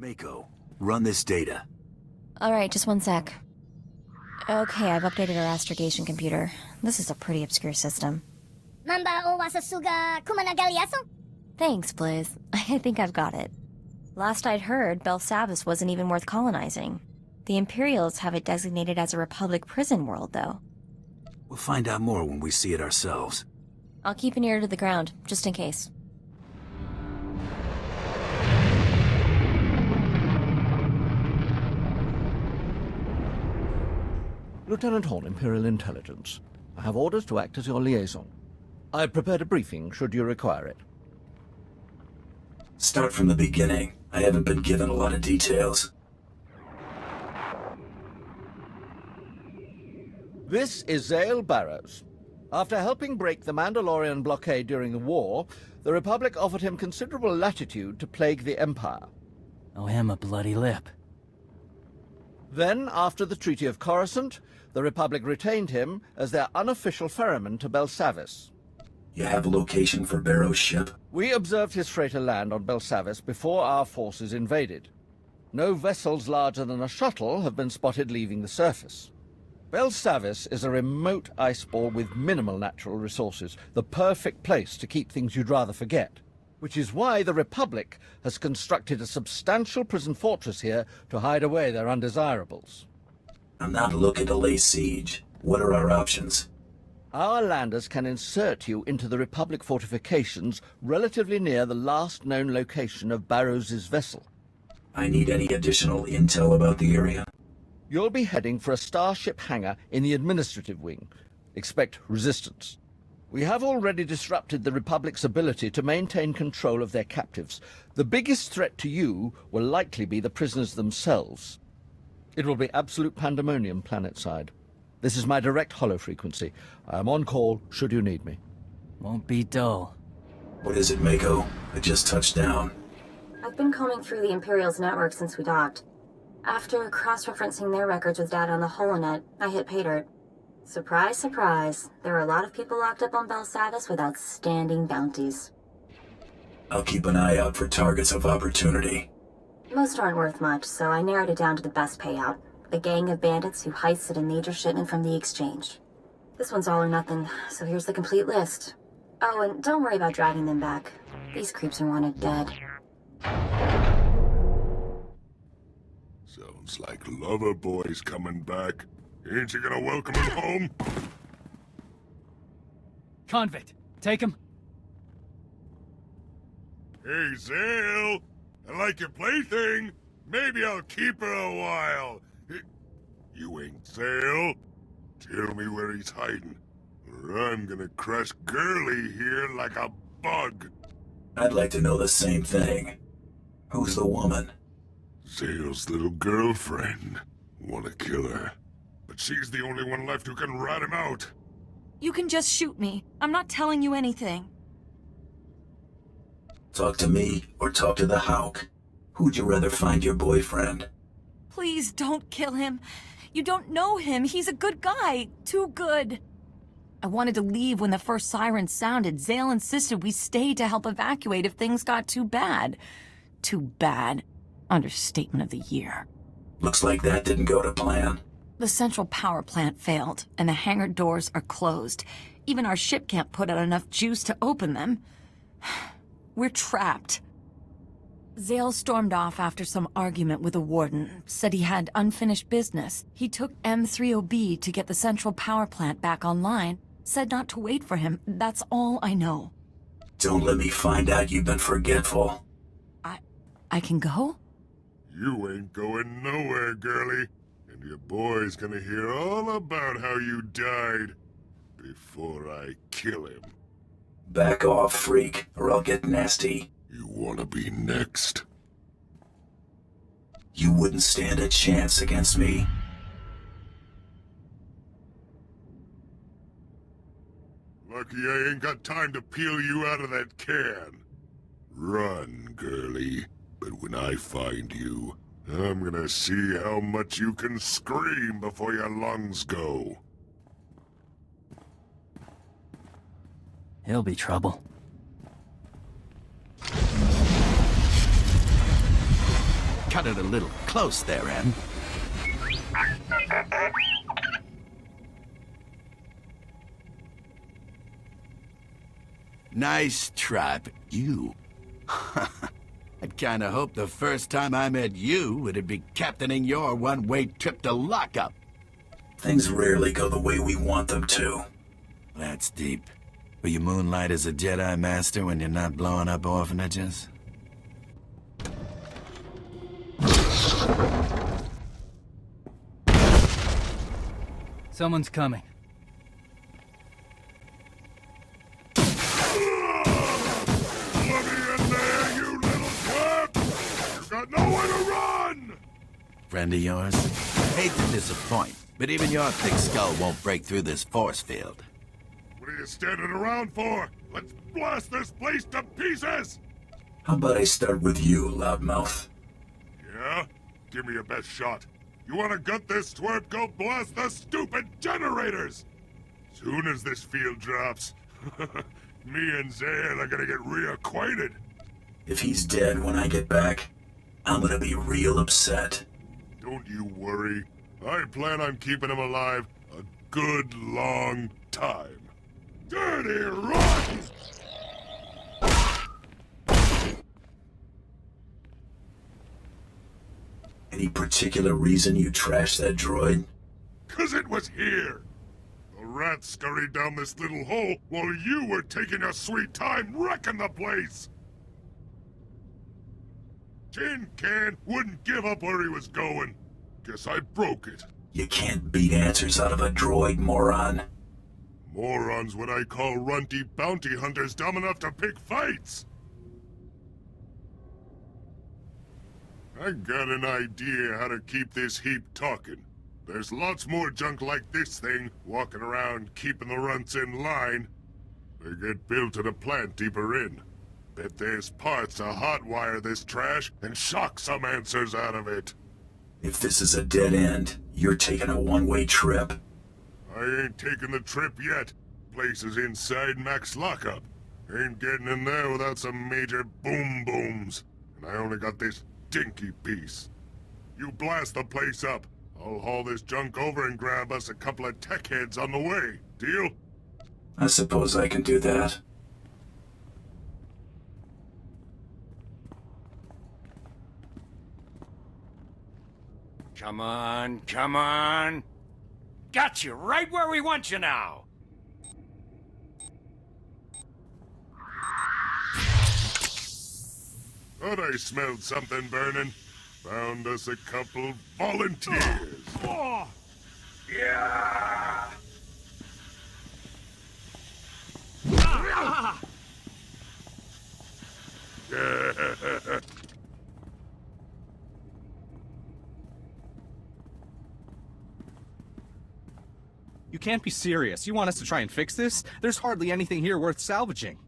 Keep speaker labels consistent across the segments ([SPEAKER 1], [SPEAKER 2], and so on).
[SPEAKER 1] Mako, run this data.
[SPEAKER 2] Alright, just one sec. Okay, I've updated our astrogation computer. This is a pretty obscure system.
[SPEAKER 3] Mamba o wasasuga kumanagaliaso?
[SPEAKER 2] Thanks, Blaze. I think I've got it. Last I'd heard, Belsavis wasn't even worth colonizing. The Imperials have it designated as a Republic prison world, though.
[SPEAKER 1] We'll find out more when we see it ourselves.
[SPEAKER 2] I'll keep an ear to the ground, just in case.
[SPEAKER 4] Lieutenant Horn, Imperial Intelligence. I have orders to act as your liaison. I've prepared a briefing, should you require it.
[SPEAKER 1] Start from the beginning. I haven't been given a lot of details.
[SPEAKER 4] This is Zale Barrows. After helping break the Mandalorian blockade during the war, the Republic offered him considerable latitude to plague the Empire.
[SPEAKER 5] Oh, him a bloody lip.
[SPEAKER 4] Then, after the Treaty of Coruscant, the Republic retained him as their unofficial ferryman to Belsavis.
[SPEAKER 1] You have a location for Barrows' ship?
[SPEAKER 4] We observed his freighter land on Belsavis before our forces invaded. No vessels larger than a shuttle have been spotted leaving the surface. Belsavis is a remote ice ball with minimal natural resources, the perfect place to keep things you'd rather forget. Which is why the Republic has constructed a substantial prison fortress here to hide away their undesirables.
[SPEAKER 1] I'm not looking to lay siege. What are our options?
[SPEAKER 4] Our landers can insert you into the Republic fortifications relatively near the last known location of Barrows' vessel.
[SPEAKER 1] I need any additional intel about the area?
[SPEAKER 4] You'll be heading for a starship hangar in the administrative wing. Expect resistance. We have already disrupted the Republic's ability to maintain control of their captives. The biggest threat to you will likely be the prisoners themselves. It will be absolute pandemonium planetside. This is my direct hollow frequency. I am on call should you need me.
[SPEAKER 5] Won't be dull.
[SPEAKER 1] What is it, Mako? I just touched down.
[SPEAKER 2] I've been combing through the Imperials' network since we docked. After cross-referencing their records with data on the holonet, I hit pay dirt. Surprise, surprise. There are a lot of people locked up on Belsavis with outstanding bounties.
[SPEAKER 1] I'll keep an eye out for targets of opportunity.
[SPEAKER 2] Most aren't worth much, so I narrowed it down to the best payout. A gang of bandits who heisted a major shipment from the exchange. This one's all or nothing, so here's the complete list. Oh, and don't worry about dragging them back. These creeps are wanted dead.
[SPEAKER 6] Sounds like Lover Boy's coming back. Ain't you gonna welcome him home?
[SPEAKER 5] Convict, take him.
[SPEAKER 6] Hey, Zale! I like your plaything. Maybe I'll keep her a while. You ain't Zale. Tell me where he's hiding, or I'm gonna crush Girly here like a bug.
[SPEAKER 1] I'd like to know the same thing. Who's the woman?
[SPEAKER 6] Zale's little girlfriend. Wanna kill her. But she's the only one left who can rat him out.
[SPEAKER 7] You can just shoot me. I'm not telling you anything.
[SPEAKER 1] Talk to me, or talk to the Hawk. Who'd you rather find your boyfriend?
[SPEAKER 7] Please don't kill him. You don't know him. He's a good guy. Too good. I wanted to leave when the first siren sounded. Zale insisted we stay to help evacuate if things got too bad. Too bad. Understatement of the year.
[SPEAKER 1] Looks like that didn't go to plan.
[SPEAKER 7] The central power plant failed, and the hangar doors are closed. Even our ship can't put out enough juice to open them. We're trapped. Zale stormed off after some argument with a warden, said he had unfinished business. He took M30B to get the central power plant back online, said not to wait for him. That's all I know.
[SPEAKER 1] Don't let me find out you've been forgetful.
[SPEAKER 7] I can go?
[SPEAKER 6] You ain't going nowhere, Girly. And your boy's gonna hear all about how you died before I kill him.
[SPEAKER 1] Back off, freak, or I'll get nasty.
[SPEAKER 6] You wanna be next?
[SPEAKER 1] You wouldn't stand a chance against me.
[SPEAKER 6] Lucky I ain't got time to peel you out of that can. Run, Girly. But when I find you, I'm gonna see how much you can scream before your lungs go.
[SPEAKER 5] He'll be trouble.
[SPEAKER 8] cut it a little close there, Em. Nice try, but you... I'd kinda hoped the first time I met you, it'd be captaining your one-way trip to lockup.
[SPEAKER 1] Things rarely go the way we want them to.
[SPEAKER 8] That's deep. Will you moonlight as a Jedi Master when you're not blowing up orphanages?
[SPEAKER 5] Someone's coming.
[SPEAKER 6] Let me in there, you little twerp! You got nowhere to run!
[SPEAKER 8] Friend of yours? Hate to disappoint, but even your thick skull won't break through this force field.
[SPEAKER 6] What are you standing around for? Let's blast this place to pieces!
[SPEAKER 1] How about I start with you, loudmouth?
[SPEAKER 6] Yeah? Give me your best shot. You wanna gut this twerp, go blast the stupid generators! Soon as this field drops, me and Zale are gonna get reacquainted.
[SPEAKER 1] If he's dead when I get back, I'm gonna be real upset.
[SPEAKER 6] Don't you worry. I plan on keeping him alive a good long time. Dirty rotten!
[SPEAKER 1] Any particular reason you trashed that droid?
[SPEAKER 6] 'Cause it was here! The rats scurried down this little hole while you were taking your sweet time wrecking the place! Tin Can wouldn't give up where he was going. Guess I broke it.
[SPEAKER 1] You can't beat answers out of a droid, moron.
[SPEAKER 6] Morons what I call runty bounty hunters dumb enough to pick fights! I got an idea how to keep this heap talking. There's lots more junk like this thing walking around keeping the runts in line. They get built at a plant deeper in. Bet there's parts to hotwire this trash and shock some answers out of it.
[SPEAKER 1] If this is a dead end, you're taking a one-way trip.
[SPEAKER 6] I ain't taking the trip yet. Place is inside max lockup. Ain't getting in there without some major boom-booms. And I only got this dinky piece. You blast the place up. I'll haul this junk over and grab us a couple of tech heads on the way. Deal?
[SPEAKER 1] I suppose I can do that.
[SPEAKER 9] Come on, come on. Got you right where we want you now.
[SPEAKER 6] Thought I smelled something burning. Found us a couple volunteers.
[SPEAKER 9] Oh.
[SPEAKER 6] Yeah!
[SPEAKER 9] Ah.
[SPEAKER 10] You can't be serious. You want us to try and fix this? There's hardly anything here worth salvaging.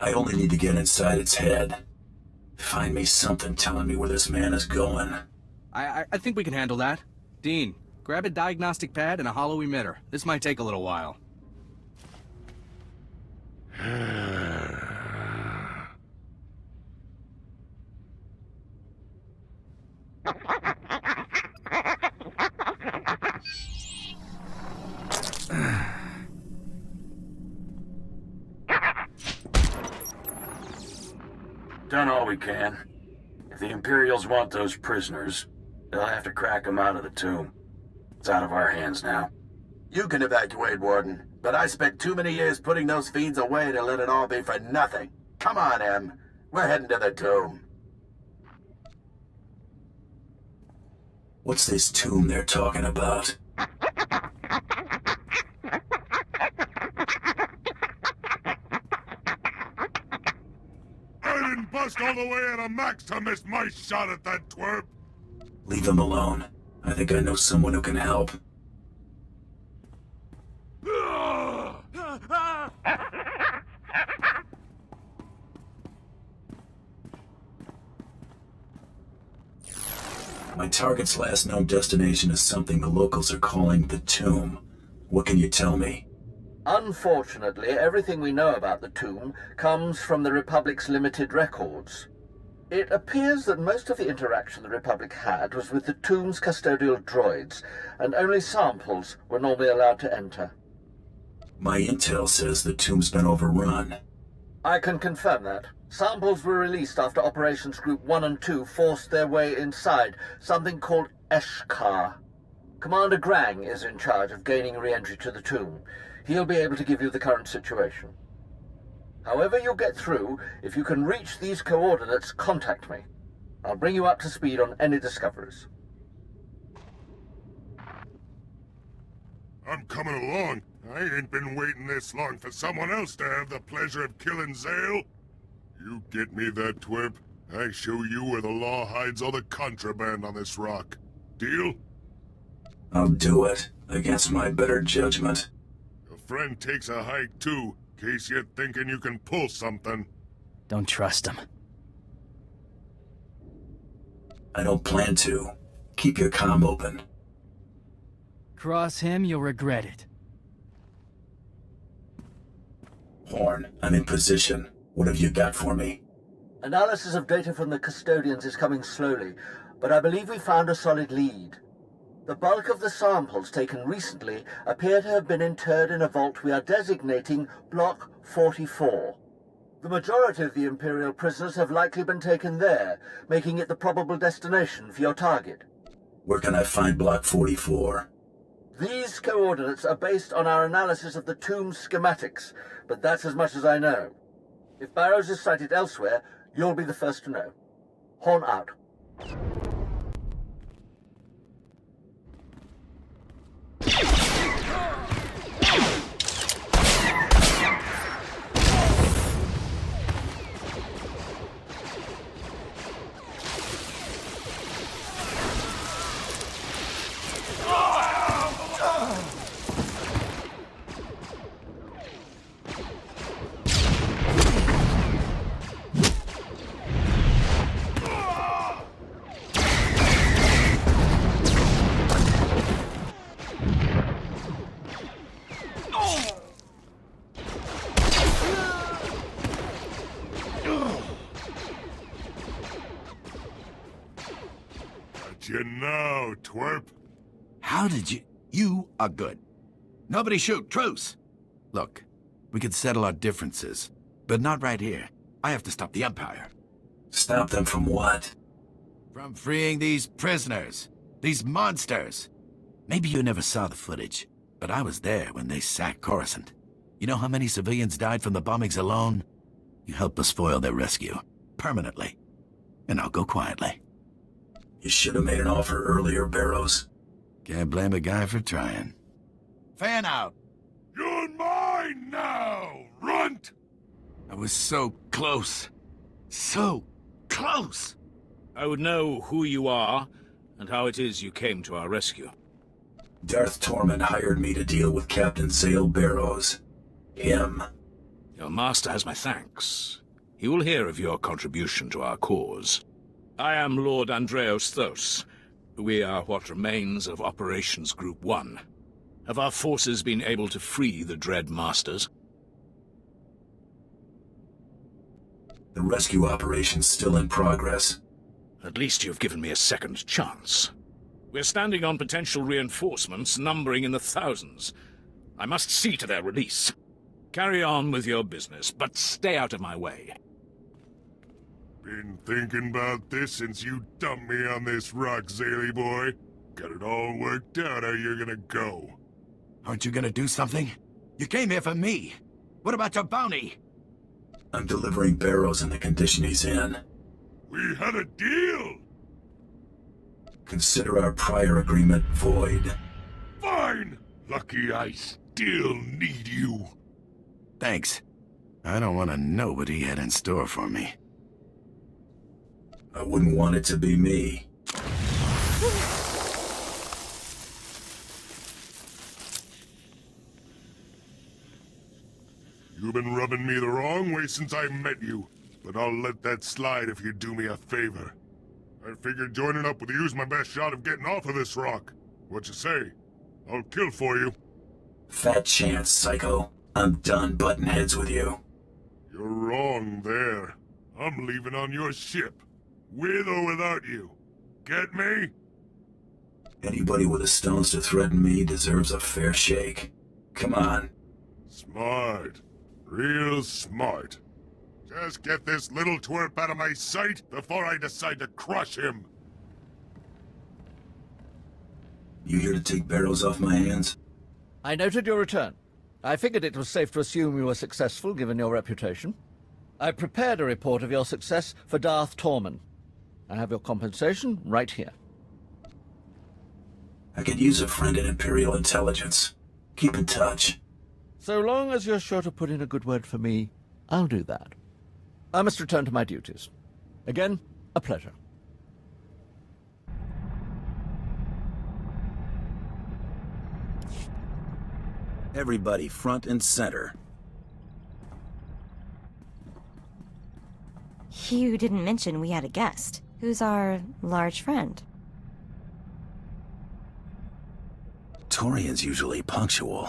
[SPEAKER 1] I only need to get inside its head. Find me something telling me where this man is going.
[SPEAKER 10] I think we can handle that. Dean, grab a diagnostic pad and a hollow emitter. This might take a little while.
[SPEAKER 11] Done all we can. If the Imperials want those prisoners, they'll have to crack them out of the tomb. It's out of our hands now.
[SPEAKER 12] You can evacuate, Warden, but I spent too many years putting those fiends away to let it all be for nothing. Come on, Em. We're heading to the tomb.
[SPEAKER 1] What's this tomb they're talking about?
[SPEAKER 6] I didn't bust all the way out of max to miss my shot at that twerp.
[SPEAKER 1] Leave him alone. I think I know someone who can help. My target's last known destination is something the locals are calling the tomb. What can you tell me?
[SPEAKER 4] Unfortunately, everything we know about the tomb comes from the Republic's limited records. It appears that most of the interaction the Republic had was with the tomb's custodial droids, and only samples were normally allowed to enter.
[SPEAKER 1] My intel says the tomb's been overrun.
[SPEAKER 4] I can confirm that. Samples were released after Operations Group 1 and 2 forced their way inside, something called Eshkar. Commander Grang is in charge of gaining re-entry to the tomb. He'll be able to give you the current situation. However you get through, if you can reach these coordinates, contact me. I'll bring you up to speed on any discoveries.
[SPEAKER 6] I'm coming along. I ain't been waiting this long for someone else to have the pleasure of killing Zale. You get me that twerp, I show you where the law hides all the contraband on this rock. Deal?
[SPEAKER 1] I'll do it, against my better judgment.
[SPEAKER 6] A friend takes a hike too, in case you're thinking you can pull something.
[SPEAKER 5] Don't trust him.
[SPEAKER 1] I don't plan to. Keep your comm open.
[SPEAKER 5] Cross him, you'll regret it.
[SPEAKER 1] Horn, I'm in position. What have you got for me?
[SPEAKER 4] Analysis of data from the custodians is coming slowly, but I believe we found a solid lead. The bulk of the samples taken recently appear to have been interred in a vault we are designating Block 44. The majority of the Imperial prisoners have likely been taken there, making it the probable destination for your target.
[SPEAKER 1] Where can I find Block 44?
[SPEAKER 4] These coordinates are based on our analysis of the tomb schematics, but that's as much as I know. If Barrows is sighted elsewhere, you'll be the first to know. Horn out.
[SPEAKER 6] You know, twerp.
[SPEAKER 8] How did you... You are good. Nobody shoot. Truce. Look, we could settle our differences, but not right here. I have to stop the Empire.
[SPEAKER 1] Stop them from what?
[SPEAKER 8] From freeing these prisoners. These monsters. Maybe you never saw the footage, but I was there when they sacked Coruscant. You know how many civilians died from the bombings alone? You helped us foil their rescue. Permanently. And I'll go quietly.
[SPEAKER 1] You should have made an offer earlier, Barrows.
[SPEAKER 8] Can't blame a guy for trying. Fan out!
[SPEAKER 6] You're mine now, runt!
[SPEAKER 8] I was so close. So close!
[SPEAKER 13] I would know who you are, and how it is you came to our rescue.
[SPEAKER 1] Darth Tormund hired me to deal with Captain Zale Barrows. Him.
[SPEAKER 13] Your master has my thanks. He will hear of your contribution to our cause. I am Lord Andreos Thos. We are what remains of Operations Group 1. Have our forces been able to free the Dread Masters?
[SPEAKER 1] The rescue operation's still in progress.
[SPEAKER 13] At least you've given me a second chance. We're standing on potential reinforcements numbering in the thousands. I must see to their release. Carry on with your business, but stay out of my way.
[SPEAKER 6] Been thinking about this since you dumped me on this rock, Zale boy. Got it all worked out how you're gonna go.
[SPEAKER 8] Aren't you gonna do something? You came here for me. What about your bounty?
[SPEAKER 1] I'm delivering Barrows in the condition he's in.
[SPEAKER 6] We had a deal!
[SPEAKER 1] Consider our prior agreement void.
[SPEAKER 6] Fine! Lucky I still need you.
[SPEAKER 8] Thanks. I don't want to know what he had in store for me.
[SPEAKER 1] I wouldn't want it to be me.
[SPEAKER 6] You've been rubbing me the wrong way since I met you, but I'll let that slide if you do me a favor. I figured joining up with you's my best shot of getting off of this rock. What you say? I'll kill for you.
[SPEAKER 1] Fat chance, Psycho. I'm done butting heads with you.
[SPEAKER 6] You're wrong there. I'm leaving on your ship. with or without you. Get me?
[SPEAKER 1] Anybody with the stones to threaten me deserves a fair shake. Come on.
[SPEAKER 6] Smart. Real smart. Just get this little twerp out of my sight before I decide to crush him.
[SPEAKER 1] You here to take Barrows off my hands?
[SPEAKER 4] I noted your return. I figured it was safe to assume you were successful, given your reputation. I prepared a report of your success for Darth Tormund. I have your compensation right here.
[SPEAKER 1] I could use a friend in Imperial intelligence. Keep in touch.
[SPEAKER 4] So long as you're sure to put in a good word for me, I'll do that. I must return to my duties. Again, a pleasure.
[SPEAKER 1] Everybody front and center.
[SPEAKER 14] You didn't mention we had a guest. Who's our large friend?
[SPEAKER 1] Torian's usually punctual.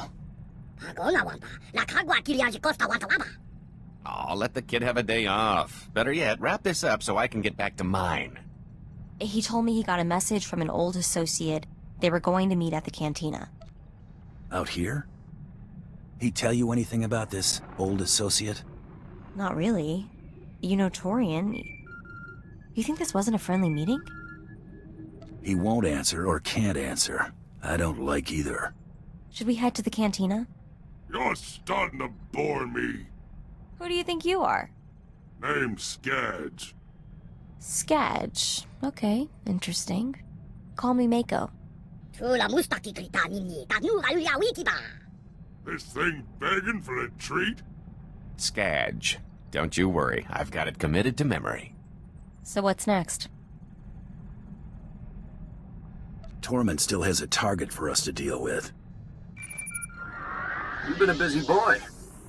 [SPEAKER 15] Oh, let the kid have a day off. Better yet, wrap this up so I can get back to mine.
[SPEAKER 14] He told me he got a message from an old associate. They were going to meet at the cantina.
[SPEAKER 1] Out here? He tell you anything about this old associate?
[SPEAKER 14] Not really. You know Torian. You think this wasn't a friendly meeting?
[SPEAKER 1] He won't answer or can't answer. I don't like either.
[SPEAKER 14] Should we head to the cantina?
[SPEAKER 6] You're starting to bore me.
[SPEAKER 14] Who do you think you are?
[SPEAKER 6] Name's Skadge.
[SPEAKER 14] Skadge. Okay, interesting. Call me Mako.
[SPEAKER 6] This thing begging for a treat?
[SPEAKER 15] Skadge. Don't you worry, I've got it committed to memory.
[SPEAKER 14] So what's next?
[SPEAKER 1] Tormund still has a target for us to deal with.
[SPEAKER 16] You've been a busy boy.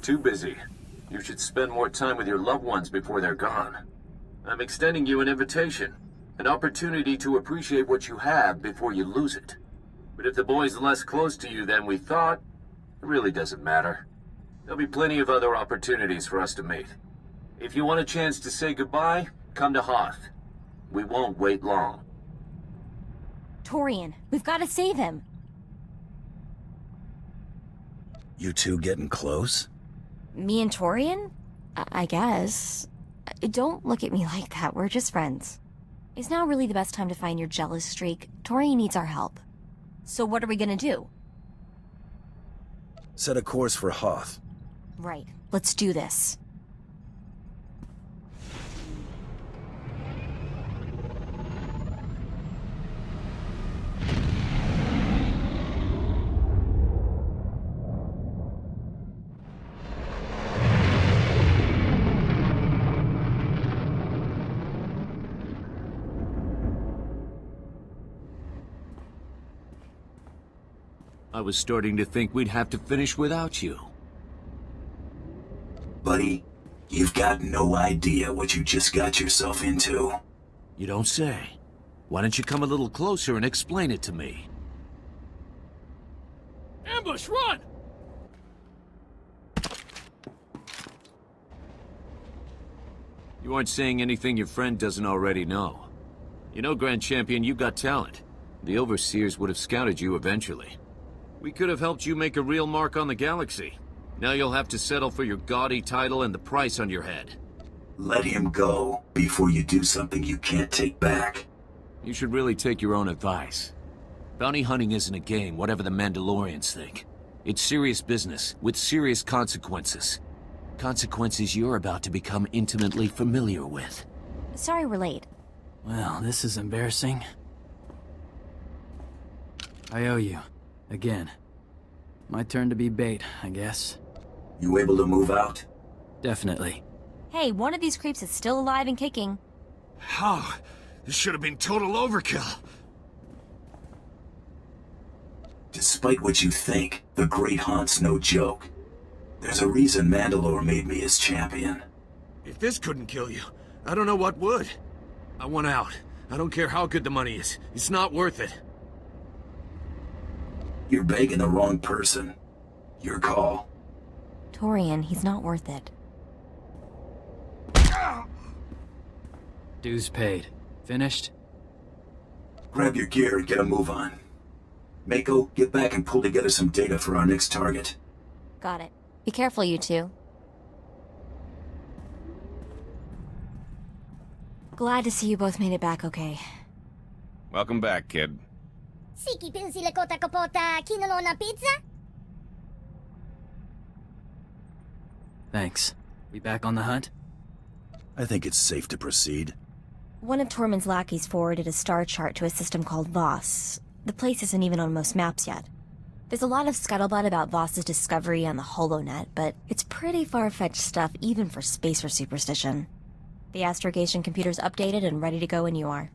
[SPEAKER 16] Too busy. You should spend more time with your loved ones before they're gone. I'm extending you an invitation. An opportunity to appreciate what you have before you lose it. But if the boy's less close to you than we thought, it really doesn't matter. There'll be plenty of other opportunities for us to meet. If you want a chance to say goodbye, come to Hoth. We won't wait long.
[SPEAKER 14] Torian, we've got to save him.
[SPEAKER 1] You two getting close?
[SPEAKER 14] Me and Torian? I guess. Don't look at me like that, we're just friends. Is now really the best time to find your jealous streak? Torian needs our help. So what are we gonna do?
[SPEAKER 1] Set a course for Hoth.
[SPEAKER 14] Right, let's do this.
[SPEAKER 17] I was starting to think we'd have to finish without you.
[SPEAKER 1] Buddy, you've got no idea what you just got yourself into.
[SPEAKER 17] You don't say. Why don't you come a little closer and explain it to me?
[SPEAKER 5] Ambush, run!
[SPEAKER 17] You aren't saying anything your friend doesn't already know. You know, Grand Champion, you got talent. The Overseers would have scouted you eventually. We could have helped you make a real mark on the galaxy. Now you'll have to settle for your gaudy title and the price on your head.
[SPEAKER 1] Let him go before you do something you can't take back.
[SPEAKER 17] You should really take your own advice. Bounty hunting isn't a game, whatever the Mandalorians think. It's serious business, with serious consequences. Consequences you're about to become intimately familiar with.
[SPEAKER 14] Sorry we're late.
[SPEAKER 5] Well, this is embarrassing. I owe you. Again. My turn to be bait, I guess.
[SPEAKER 1] You able to move out?
[SPEAKER 5] Definitely.
[SPEAKER 14] Hey, one of these creeps is still alive and kicking.
[SPEAKER 13] How? This should have been total overkill.
[SPEAKER 1] Despite what you think, the Great Hunt's no joke. There's a reason Mandalore made me his champion.
[SPEAKER 13] If this couldn't kill you, I don't know what would. I want out. I don't care how good the money is. It's not worth it.
[SPEAKER 1] You're begging the wrong person. Your call.
[SPEAKER 14] Torian, he's not worth it.
[SPEAKER 5] Dues paid. Finished?
[SPEAKER 1] Grab your gear and get a move on. Mako, get back and pull together some data for our next target.
[SPEAKER 14] Got it. Be careful, you two. Glad to see you both made it back okay.
[SPEAKER 15] Welcome back, kid.
[SPEAKER 3] Siki pinsi lakota kapota kinuno na pizza?
[SPEAKER 5] Thanks. We back on the hunt?
[SPEAKER 1] I think it's safe to proceed.
[SPEAKER 14] One of Tormund's lackeys forwarded a star chart to a system called Voss. The place isn't even on most maps yet. There's a lot of scuttlebutt about Voss's discovery on the HoloNet, but it's pretty far-fetched stuff even for spacer superstition. The astrogation computer's updated and ready to go when you are.